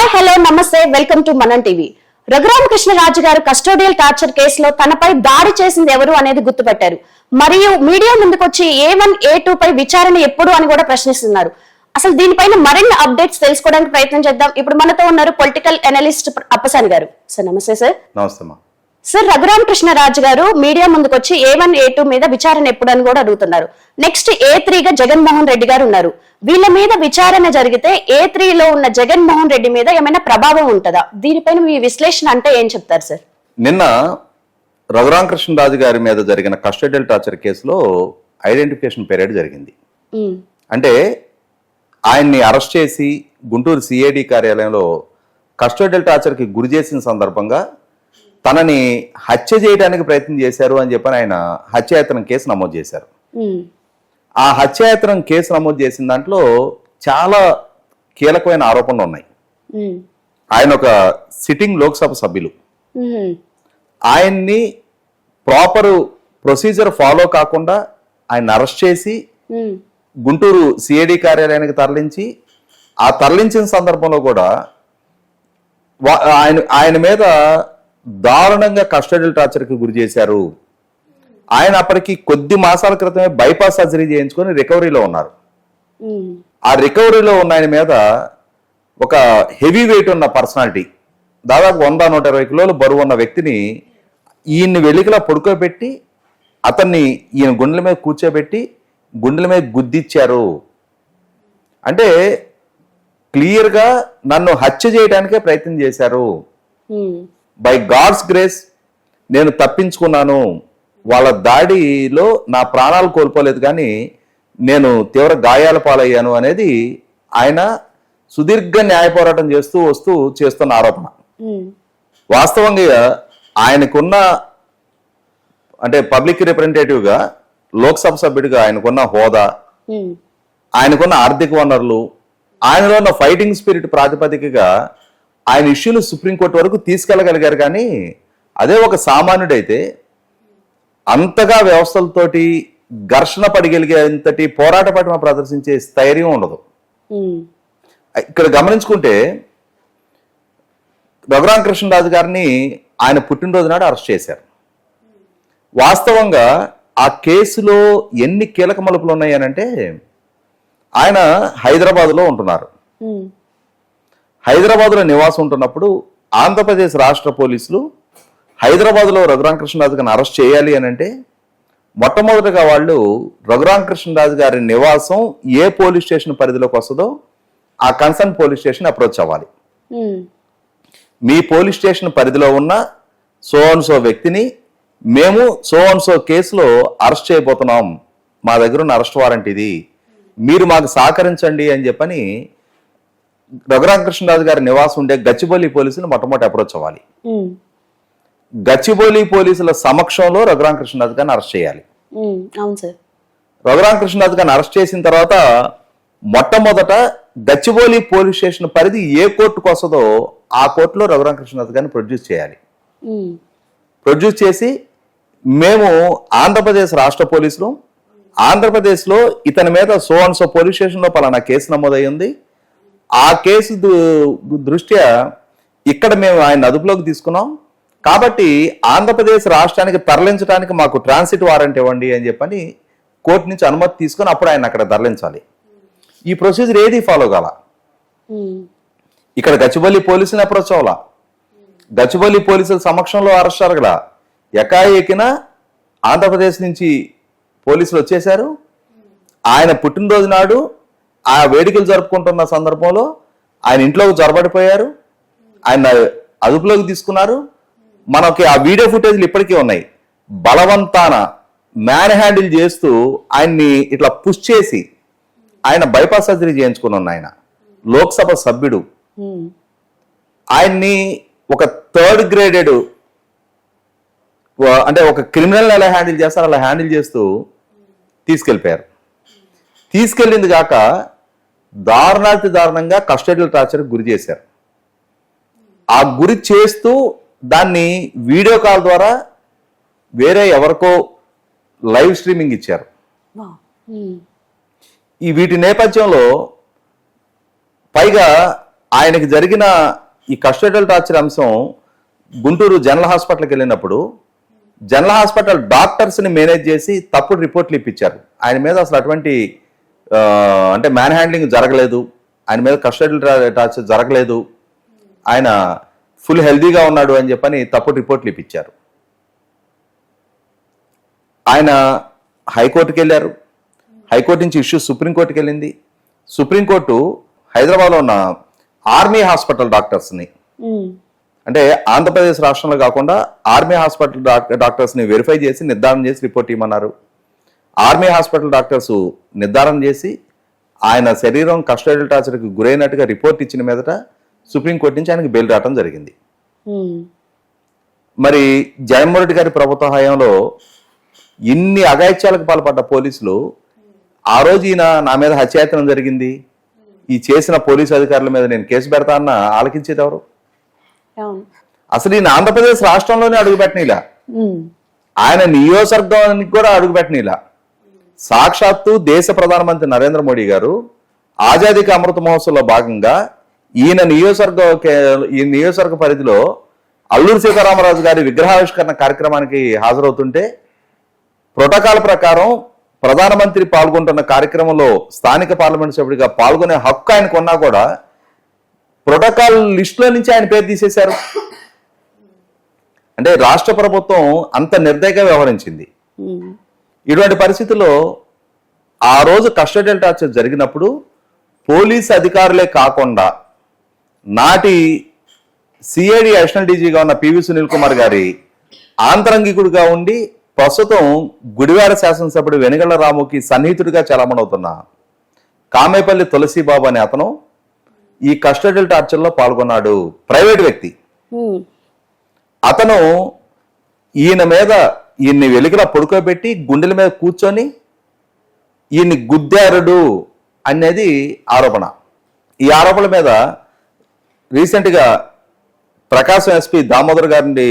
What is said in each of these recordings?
Hi hello నమస్తే welcome to మనం TV. Raghuramakrishnaraju గారు కస్టోడియల్ టార్చర్ కేసులో తనపై దాడి చేసింది ఎవరు అనేది గుర్తుపెట్టారు. మరియు మీడియా ముందుకొచ్చి A1 A2 పై విచారణ ఎప్పుడు అని కూడా ప్రశ్నిస్తున్నారు. అసలు దీనిపైన మరిన్ని అప్డేట్స్ తెలుసుకోవడానికి ప్రయత్నం చేద్దాం. ఇప్పుడు మనతో ఉన్నారు పొలిటికల్ అనలిస్ట్ అప్పసాని గారు. సార్ నమస్తే సార్. నమస్తే. సార్, రఘురామకృష్ణరాజు గారు మీడియా ముందుకొచ్చి A1 A2 మీద విచారణ ఎప్పుడు అని కూడా అడుగుతున్నారు. నెక్స్ట్ A3 గా జగన్మోహన్ రెడ్డి గారు ఉన్నారు. వీళ్ళ మీద విచారణ జరిగితే A3 లో ఉన్న జగన్మోహన్ రెడ్డి మీద ఏమైనా ప్రభావం ఉంటుందా? దీనిపైన మీ విశ్లేషణ అంటే ఏం చెప్తారు సార్? నిన్న రఘురామకృష్ణరాజు గారి మీద జరిగిన కస్టోడియల్ టార్చర్ కేసులో ఐడెంటిఫికేషన్ పీరియడ్ జరిగింది. అంటే ఆయన్ని అరెస్ట్ చేసి గుంటూరు సిఐడి కార్యాలయంలో కస్టోడియల్ టార్చర్కి గురి చేసిన సందర్భంగా తనని హత్య చేయడానికి ప్రయత్నం చేశారు అని చెప్పని ఆయన హత్యాయత్నం కేసు నమోదు చేశారు. ఆ హత్యాయత్నం కేసు నమోదు చేసిన దాంట్లో చాలా కీలకమైన ఆరోపణలు ఉన్నాయి. ఆయన ఒక సిట్టింగ్ లోక్సభ సభ్యులు. ఆయన్ని ప్రాపర్ ప్రొసీజర్ ఫాలో కాకుండా ఆయన అరెస్ట్ చేసి గుంటూరు సిఐడి కార్యాలయానికి తరలించి ఆ తరలించిన సందర్భంలో కూడా ఆయన మీద దారుణంగా కస్టోడియల్ టార్చర్కి గురి చేశారు. ఆయన అప్పటికి కొద్ది మాసాల క్రితమే బైపాస్ సర్జరీ చేయించుకొని రికవరీలో ఉన్నారు. ఆ రికవరీలో ఉన్న ఆయన మీద ఒక హెవీ వెయిట్ ఉన్న పర్సనాలిటీ, దాదాపు 100-120 కిలోలు బరువు ఉన్న వ్యక్తిని ఈయన్ని వెలికిలా పడుకోబెట్టి అతన్ని ఈయన గుండెల మీద కూర్చోబెట్టి గుండెల మీద గుద్దిచ్చారు. అంటే క్లియర్గా నన్ను హత్య చేయడానికే ప్రయత్నం చేశారు. బై గాడ్స్ గ్రేస్ నేను తప్పించుకున్నాను. వాళ్ళ దాడిలో నా ప్రాణాలు కోల్పోలేదు, కానీ నేను తీవ్ర గాయాల పాలయ్యాను అనేది ఆయన సుదీర్ఘ న్యాయ పోరాటం చేస్తూ చేస్తున్న ఆరోపణ. వాస్తవంగా ఆయనకున్న అంటే పబ్లిక్ రిప్రజెంటేటివ్గా లోక్సభ సభ్యుడిగా ఆయనకున్న హోదా, ఆయనకున్న ఆర్థిక వనరులు, ఆయనలో ఉన్న ఫైటింగ్ స్పిరిట్ ప్రాతిపదికగా ఆయన ఇష్యూను సుప్రీంకోర్టు వరకు తీసుకెళ్లగలిగారు. కానీ అదే ఒక సామాన్యుడైతే అంతగా వ్యవస్థలతోటి ఘర్షణ పడగలిగేంతటి పోరాట పటిమ ప్రదర్శించే స్థైర్యం ఉండదు. ఇక్కడ గమనించుకుంటే రఘురామకృష్ణరాజు గారిని ఆయన పుట్టినరోజు నాడు అరెస్ట్ చేశారు. వాస్తవంగా ఆ కేసులో ఎన్ని కీలక మలుపులు ఉన్నాయనంటే, ఆయన హైదరాబాద్లో ఉంటున్నారు. హైదరాబాద్లో నివాసం ఉంటున్నప్పుడు ఆంధ్రప్రదేశ్ రాష్ట్ర పోలీసులు హైదరాబాద్లో రఘురామకృష్ణరాజు గారిని అరెస్ట్ చేయాలి అని అంటే మొట్టమొదటిగా వాళ్ళు రఘురామకృష్ణరాజు గారి నివాసం ఏ పోలీస్ స్టేషన్ పరిధిలోకి వస్తుందో ఆ కన్సర్న్ పోలీస్ స్టేషన్ అప్రోచ్ అవ్వాలి. మీ పోలీస్ స్టేషన్ పరిధిలో ఉన్న సో అండ్ సో వ్యక్తిని మేము సో అండ్ సో కేసులో అరెస్ట్ చేయబోతున్నాం, మా దగ్గర ఉన్న అరెస్ట్ వారెంట్ ఇది, మీరు మాకు సహకరించండి అని చెప్పని రఘురామకృష్ణరాజు గారి నివాసం ఉండే గచ్చిబౌలి పోలీసులు మొట్టమొదటి అప్రోచ్ అవ్వాలి. గచ్చిబౌలి పోలీసుల సమక్షంలో రఘురామకృష్ణరాజు గారిని అరెస్ట్ చేయాలి. రఘురామకృష్ణరాజు గారిని అరెస్ట్ చేసిన తర్వాత మొట్టమొదట గచ్చిబౌలి పోలీస్ స్టేషన్ పరిధి ఏ కోర్టుకు వస్తుందో ఆ కోర్టులో రఘురామకృష్ణరాజు గారిని ప్రొడ్యూస్ చేయాలి. ప్రొడ్యూస్ చేసి మేము ఆంధ్రప్రదేశ్ రాష్ట్ర పోలీసులు, ఆంధ్రప్రదేశ్లో ఇతని మీద సో అండ్ సో పోలీస్ స్టేషన్లో పలానా కేసు నమోదయ్యింది, ఆ కేసు దృష్ట్యా ఇక్కడ మేము ఆయన అదుపులోకి తీసుకున్నాం, కాబట్టి ఆంధ్రప్రదేశ్ రాష్ట్రానికి తరలించడానికి మాకు ట్రాన్సిట్ వారెంట్ ఇవ్వండి అని చెప్పని కోర్టు నుంచి అనుమతి తీసుకొని అప్పుడు ఆయన అక్కడ తరలించాలి. ఈ ప్రొసీజర్ ఏది ఫాలో కాల. ఇక్కడ గచ్చిబౌలి పోలీసుని అప్రోచ్ అవ్వాల, గచ్చిబౌలి పోలీసుల సమక్షంలో అరెస్ట్ జరగల, ఎకాఏకిన ఆంధ్రప్రదేశ్ నుంచి పోలీసులు వచ్చేశారు. ఆయన పుట్టినరోజు నాడు ఆ వేడుకలు జరుపుకుంటున్న సందర్భంలో ఆయన ఇంట్లోకి జొరబడిపోయారు, ఆయన అదుపులోకి తీసుకున్నారు. మనకి ఆ వీడియో ఫుటేజ్లు ఇప్పటికీ ఉన్నాయి. బలవంతాన మ్యాన్ హ్యాండిల్ చేస్తూ ఆయన్ని ఇట్లా పుష్ చేసి ఆయన బైపాస్ సర్జరీ చేయించుకున్న ఆయన లోక్సభ సభ్యుడు, ఆయన్ని ఒక 3rd గ్రేడెడ్ అంటే ఒక క్రిమినల్ ఎలా హ్యాండిల్ చేస్తారో అలా హ్యాండిల్ చేస్తూ తీసుకెళ్ళిపోయారు. తీసుకెళ్ళింది కాక దారుణాతి దారుణంగా కస్టోడియల్ టార్చర్కి గురి చేశారు. ఆ గురి చేస్తూ దాన్ని వీడియో కాల్ ద్వారా వేరే ఎవరికో లైవ్ స్ట్రీమింగ్ ఇచ్చారు. ఈ వీటి నేపథ్యంలో పైగా ఆయనకి జరిగిన ఈ కస్టోడియల్ టార్చర్ అంశం గుంటూరు జనరల్ హాస్పిటల్కి వెళ్ళినప్పుడు జనరల్ హాస్పిటల్ డాక్టర్స్ని మేనేజ్ చేసి తప్పుడు రిపోర్ట్లు ఇప్పించారు. ఆయన మీద అసలు అటువంటి అంటే మ్యాన్ హ్యాండ్లింగ్ జరగలేదు, ఆయన మీద కస్టోడియల్ టార్చర్ జరగలేదు, ఆయన ఫుల్ హెల్దీగా ఉన్నాడు అని చెప్పని తప్పుడు రిపోర్ట్లు ఇప్పించారు. ఆయన హైకోర్టుకి వెళ్ళారు. హైకోర్టు నుంచి ఇష్యూ సుప్రీంకోర్టుకి వెళ్ళింది. సుప్రీంకోర్టు హైదరాబాద్లో ఉన్న ఆర్మీ హాస్పిటల్ డాక్టర్స్ని, అంటే ఆంధ్రప్రదేశ్ రాష్ట్రంలో కాకుండా ఆర్మీ హాస్పిటల్ డాక్టర్స్ని వెరిఫై చేసి నిర్ధారణ చేసి రిపోర్ట్ ఇవ్వమన్నారు. ఆర్మీ హాస్పిటల్ డాక్టర్స్ నిర్ధారణ చేసి ఆయన శరీరం కస్టోడియల్ టార్చర్కి గురైనట్టుగా రిపోర్ట్ ఇచ్చిన మీదట సుప్రీంకోర్టు నుంచి ఆయనకి బెయిల్ రావడం జరిగింది. మరి జగన్మోహన్ రెడ్డి గారి ప్రభుత్వ హయాంలో ఇన్ని అఘాయిత్యాలకు పాల్పడ్డ పోలీసులు ఆ రోజు ఈయన నా మీద హత్యాయత్నం జరిగింది, ఈ చేసిన పోలీసు అధికారుల మీద నేను కేసు పెడతా అన్న ఆలకించేది ఎవరు? అసలు ఈయన ఆంధ్రప్రదేశ్ రాష్ట్రంలోనే అడుగుపెట్టనిలా, ఆయన నియోజకవర్గానికి కూడా అడుగుపెట్టనిలా. సాక్షాత్తు దేశ ప్రధానమంత్రి నరేంద్ర మోడీ గారు ఆజాదీ కా అమృత మహోత్సవంలో భాగంగా ఈ నియోజకవర్గ పరిధిలో అల్లూరి సీతారామరాజు గారి విగ్రహావిష్కరణ కార్యక్రమానికి హాజరవుతుంటే ప్రోటోకాల్ ప్రకారం ప్రధానమంత్రి పాల్గొంటున్న కార్యక్రమంలో స్థానిక పార్లమెంట్ సభ్యుడిగా పాల్గొనే హక్కు ఆయనకు ఉన్నా కూడా ప్రోటోకాల్ లిస్టులో నుంచి ఆయన పేరు తీసేశారు. అంటే రాష్ట్ర ప్రభుత్వం అంత నిర్దయగా వ్యవహరించింది. ఇటువంటి పరిస్థితుల్లో ఆ రోజు కస్టోడియల్ టార్చర్ జరిగినప్పుడు పోలీస్ అధికారులే కాకుండా నాటి సిఐడి అడిషనల్ డీజీగా ఉన్న పివి సునీల్ కుమార్ గారి ఆంతరంగికుడిగా ఉండి ప్రస్తుతం గుడివాడ శాసనసభ్యుడు వెనుగళ్ల రాముకి సన్నిహితుడిగా చలామణవుతున్న కామేపల్లి తులసిబాబు అనే అతను ఈ కస్టోడియల్ టార్చర్లో పాల్గొన్నాడు. ప్రైవేట్ వ్యక్తి. అతను ఈయన్ని వెలుగులా పడుకోబెట్టి గుండెల మీద కూర్చొని ఈయన్ని గుద్దారుడు అనేది ఆరోపణ. ఈ ఆరోపణల మీద రీసెంట్గా ప్రకాశం ఎస్పీ దామోదర్ గారిని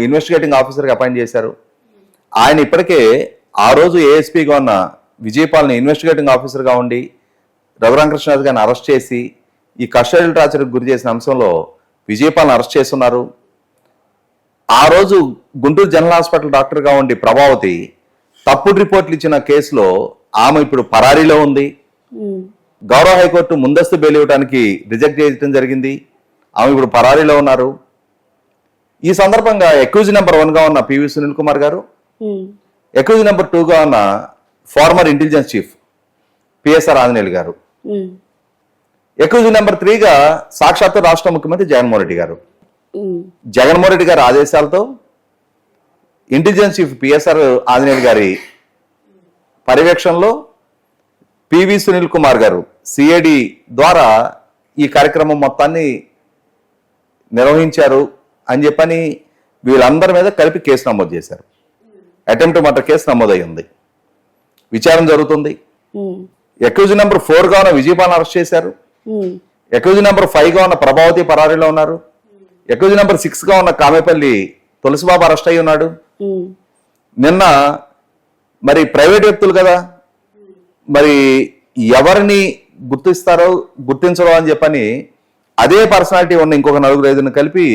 ఇన్వెస్టిగేటింగ్ ఆఫీసర్గా అపాయింట్ చేశారు. ఆయన ఇప్పటికే ఆ రోజు ఏఎస్పీగా ఉన్న విజయపాల్ని ఇన్వెస్టిగేటింగ్ ఆఫీసర్గా ఉండి రఘురామకృష్ణరాజు గారిని అరెస్ట్ చేసి ఈ కస్టోడియల్ టార్చర్కి గురి చేసిన అంశంలో విజయపాల్ని అరెస్ట్ చేస్తున్నారు. ఆ రోజు గుంటూరు జనరల్ హాస్పిటల్ డాక్టర్గా ఉండి ప్రభావతి తప్పుడు రిపోర్ట్లు ఇచ్చిన కేసులో ఆమె ఇప్పుడు పరారీలో ఉంది. గౌరవ హైకోర్టు ముందస్తు బెయిల్ ఇవ్వడానికి రిజెక్ట్ చేయడం జరిగింది. ఆమె ఇప్పుడు పరారీలో ఉన్నారు. ఈ సందర్భంగా అక్యూజ్ నెంబర్ 1గా ఉన్న పివి సునీల్ కుమార్ గారు, అక్యూజ్ నెంబర్ 2గా ఉన్న former intelligence chief PSR Anjaneyulu garu, accused number 3గా సాక్షాత్తు రాష్ట్ర ముఖ్యమంత్రి జగన్మోహన్ రెడ్డి గారు. జగన్మోహన్ రెడ్డి గారి ఆదేశాలతో ఇంటెలిజెన్స్ చీఫ్ పిఎస్ఆర్ ఆంజనేయులు గారి పర్యవేక్షణలో పివి సునీల్ కుమార్ గారు సిఐడి ద్వారా ఈ కార్యక్రమం మొత్తాన్ని నిర్వహించారు అని చెప్పని వీళ్ళందరి మీద కలిపి కేసు నమోదు చేశారు. అటెంప్ట్ మర్డర్ కేసు నమోదై ఉంది. విచారణ జరుగుతుంది. అక్యూజ్ నెంబర్ 4గా ఉన్న విజయపాల్ అరెస్ట్ చేశారు. అక్యూజ్ నెంబర్ 5గా ఉన్న ప్రభావతి పరారీలో ఉన్నారు. అక్యూజ్ నెంబర్ 6గా ఉన్న కామేపల్లి తులసిబాబు అరెస్ట్ అయి ఉన్నాడు. నిన్న మరి ప్రైవేట్ వ్యక్తులు కదా, మరి ఎవరిని గుర్తించరో అని చెప్పని అదే పర్సనాలిటీ ఉన్న ఇంకొక 4-5 కలిపి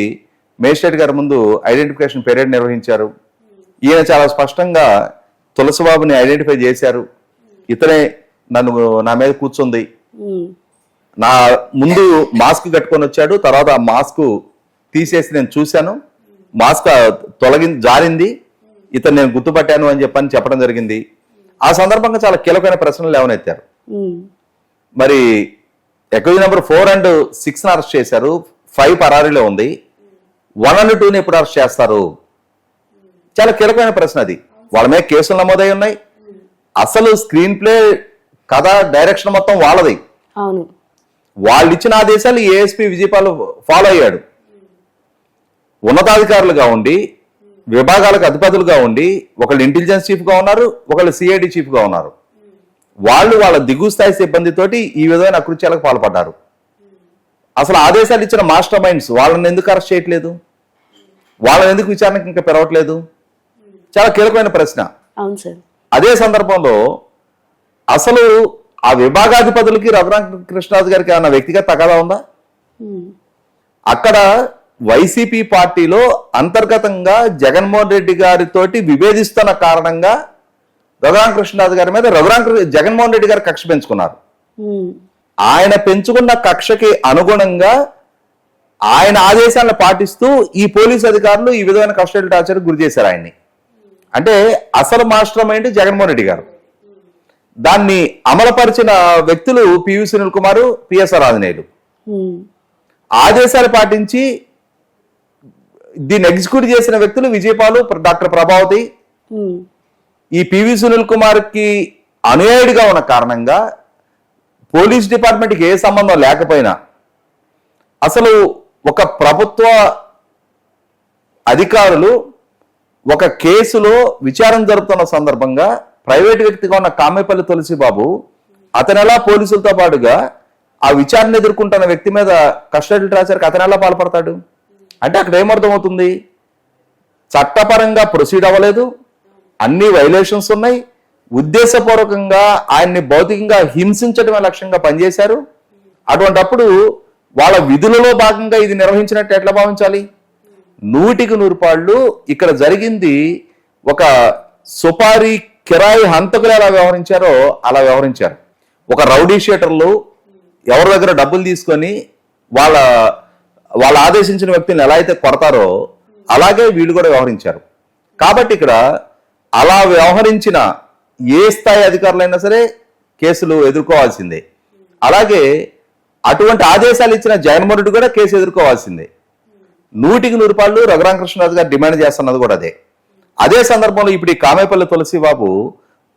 మేజిస్ట్రేట్ గారి ముందు ఐడెంటిఫికేషన్ పీరియడ్ నిర్వహించారు. ఈయన చాలా స్పష్టంగా తులసిబాబుని ఐడెంటిఫై చేశారు. ఇతనే నా మీద కూర్చుంది, నా ముందు మాస్క్ కట్టుకొని వచ్చాడు, తర్వాత ఆ మాస్క్ తీసేసి నేను చూశాను, మాస్క్ జారింది, ఇతను నేను గుర్తుపట్టాను అని చెప్పడం జరిగింది. ఆ సందర్భంగా చాలా కీలకమైన ప్రశ్నలు లేవనెత్తారు. మరి అక్యూజ్ నెంబర్ 4 and 6 అరెస్ట్ చేశారు. 5 పరారీలో ఉంది. 1 and 2 ఎప్పుడు అరెస్ట్ చేస్తారు? చాలా కీలకమైన ప్రశ్న అది. వాళ్ళ మీద కేసులు నమోదై ఉన్నాయి. అసలు స్క్రీన్ ప్లే కథ డైరెక్షన్ మొత్తం వాళ్ళది. వాళ్ళు ఇచ్చిన ఆదేశాలు ఏఎస్పీ విజయపాల్ ఫాలో అయ్యాడు. ఉన్నతాధికారులుగా ఉండి విభాగాలకు అధిపతులుగా ఉండి ఒకళ్ళు ఇంటెలిజెన్స్ చీఫ్గా ఉన్నారు, ఒకళ్ళు సిఐడి చీఫ్గా ఉన్నారు. వాళ్ళ దిగువ స్థాయి సిబ్బందితోటి ఈ విధమైన అకృత్యాలకు పాల్పడ్డారు. అసలు ఆదేశాలు ఇచ్చిన మాస్టర్ మైండ్స్ వాళ్ళని ఎందుకు అరెస్ట్ చేయట్లేదు? వాళ్ళని ఎందుకు విచారణకు ఇంకా పెరగట్లేదు? చాలా కీలకమైన ప్రశ్న. అదే సందర్భంలో అసలు ఆ విభాగాధిపతులకి రఘురామకృష్ణరాజు గారికి ఏమైనా వ్యక్తిగత తగాదా ఉందా? అక్కడ వైసీపీ పార్టీలో అంతర్గతంగా జగన్మోహన్ రెడ్డి గారితోటి విభేదిస్తున్న కారణంగా రఘురామకృష్ణరాజు గారి మీద జగన్మోహన్ రెడ్డి గారు కక్ష పెంచుకున్నారు. ఆయన పెంచుకున్న కక్షకి అనుగుణంగా ఆయన ఆదేశాలను పాటిస్తూ ఈ పోలీసు అధికారులు ఈ విధమైన కస్టడీ టార్చర్ గురి చేశారు ఆయన్ని. అంటే అసలు మాస్టర్ మైండ్ జగన్మోహన్ రెడ్డి గారు. దాన్ని అమలుపరిచిన వ్యక్తులు పివి సునీల్ కుమార్, పిఎస్ఆర్ ఆంజనేయులు. ఆదేశాలు పాటించి దీన్ని ఎగ్జిక్యూట్ చేసిన వ్యక్తులు విజయపాలు, డాక్టర్ ప్రభావతి. ఈ పివి సునీల్ కుమార్ కి అనుయాయుడిగా ఉన్న కారణంగా పోలీస్ డిపార్ట్మెంట్కి ఏ సంబంధం లేకపోయినా అసలు ఒక ప్రభుత్వ అధికారులు ఒక కేసులో విచారణ జరుపుతున్న సందర్భంగా ప్రైవేట్ వ్యక్తిగా ఉన్న కామేపల్లి తులసిబాబు అతను ఎలా పోలీసులతో పాటుగా ఆ విచారణ ఎదుర్కొంటున్న వ్యక్తి మీద కస్టడీ టార్చర్కి అతను ఎలా పాల్పడతాడు? అంటే అక్కడ ఏమర్థమవుతుంది? చట్టపరంగా ప్రొసీడ్ అవ్వలేదు, అన్ని వైలేషన్స్ ఉన్నాయి, ఉద్దేశపూర్వకంగా ఆయన్ని భౌతికంగా హింసించడమే లక్ష్యంగా పనిచేశారు. అటువంటప్పుడు వాళ్ళ విధులలో భాగంగా ఇది నిర్వహించినట్టు ఎట్లా భావించాలి? 100% ఇక్కడ జరిగింది ఒక సుపారీ కిరాయి హంతకులు ఎలా వ్యవహరించారో అలా వ్యవహరించారు. ఒక రౌడీ షీటర్లు ఎవరి దగ్గర డబ్బులు తీసుకొని వాళ్ళ ఆదేశించిన వ్యక్తులను ఎలా అయితే కొడతారో అలాగే వీళ్ళు కూడా వ్యవహరించారు. కాబట్టి ఇక్కడ అలా వ్యవహరించిన ఏ స్థాయి అధికారులైనా సరే కేసులు ఎదుర్కోవాల్సిందే. అలాగే అటువంటి ఆదేశాలు ఇచ్చిన జగన్మోహన్ రెడ్డి కూడా కేసు ఎదుర్కోవాల్సిందే. 100% రఘురామకృష్ణరాజు గారు డిమాండ్ చేస్తున్నది కూడా అదే సందర్భంలో ఇప్పుడు ఈ కామేపల్లి తులసిబాబు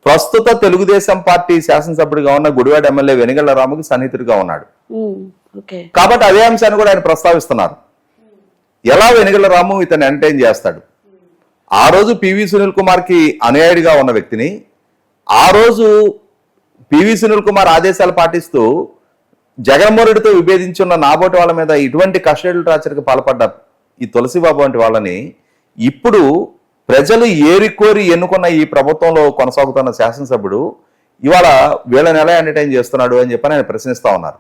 ప్రస్తుత తెలుగుదేశం పార్టీ శాసనసభ్యుడిగా ఉన్న గుడివాడ ఎమ్మెల్యే వెనిగళ్ల రాముకి సన్నిహితుడిగా ఉన్నాడు. కాబట్టి అదే అంశాన్ని కూడా ఆయన ప్రస్తావిస్తున్నారు. ఎలా వెనిగళ్ల రాము ఇతను ఎంటర్టైన్ చేస్తాడు? ఆ రోజు పివి సునీల్ కుమార్ కి అనుయాయుడిగా ఉన్న వ్యక్తిని ఆ రోజు పివి సునీల్ కుమార్ ఆదేశాలు పాటిస్తూ జగన్మోహన్ రెడ్డితో విభేదించున్న నాబోటి వాళ్ళ మీద ఇటువంటి కస్టడీ టార్చర్కి పాల్పడ్డ ఈ తులసిబాబు వంటి వాళ్ళని ఇప్పుడు ప్రజలు ఏరికోరి ఎన్నుకున్న ఈ ప్రభుత్వంలో కొనసాగుతున్న శాసనసభ్యుడు ఇవాళ వీళ్ళని ఎలా ఎంటర్టైన్ చేస్తున్నాడు అని చెప్పని ఆయన ప్రశ్నిస్తా ఉన్నారు.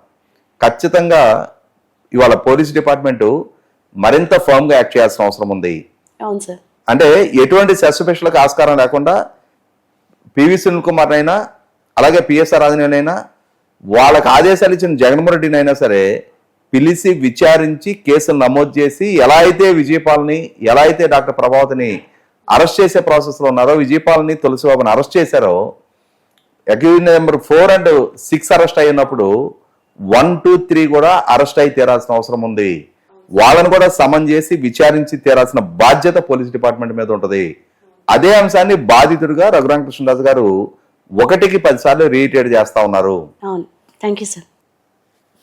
ఖచ్చితంగా ఇవాళ పోలీస్ డిపార్ట్మెంట్ మరింత ఫర్మ్ గా యాక్ట్ చేయాల్సిన అవసరం ఉంది. అంటే ఎటువంటి సస్పెషన్లకు ఆస్కారం లేకుండా పివి సునీల్ కుమార్ అయినా అలాగే పిఎస్ఆర్ ఆంజనేయులైనా వాళ్ళకి ఆదేశాలు ఇచ్చిన జగన్మోహన్ రెడ్డినైనా సరే పిలిచి విచారించి కేసులు నమోదు చేసి ఎలా అయితే విజయపాల్ని ఎలా అయితే డాక్టర్ ప్రభావతిని అరెస్ట్ చేసే ప్రాసెస్ లో ఉన్నారో విజయపాల్ని తులసిబాబుని అరెస్ట్ చేశారో అక్యూజ్ నెంబర్ 4 and 6 అరెస్ట్ అయినప్పుడు 1, 2, 3 కూడా అరెస్ట్ అయి తీరాల్సిన అవసరం ఉంది. వాళ్ళని కూడా సమన్ చేసి విచారించి తీరాల్సిన బాధ్యత పోలీస్ డిపార్ట్మెంట్ మీద ఉంటది. అదే అంశాన్ని బాధితుడిగా రఘురామకృష్ణరాజు గారు 1కి 10 సార్లు రీఇటరేట్ చేస్తా ఉన్నారు. Thank you sir.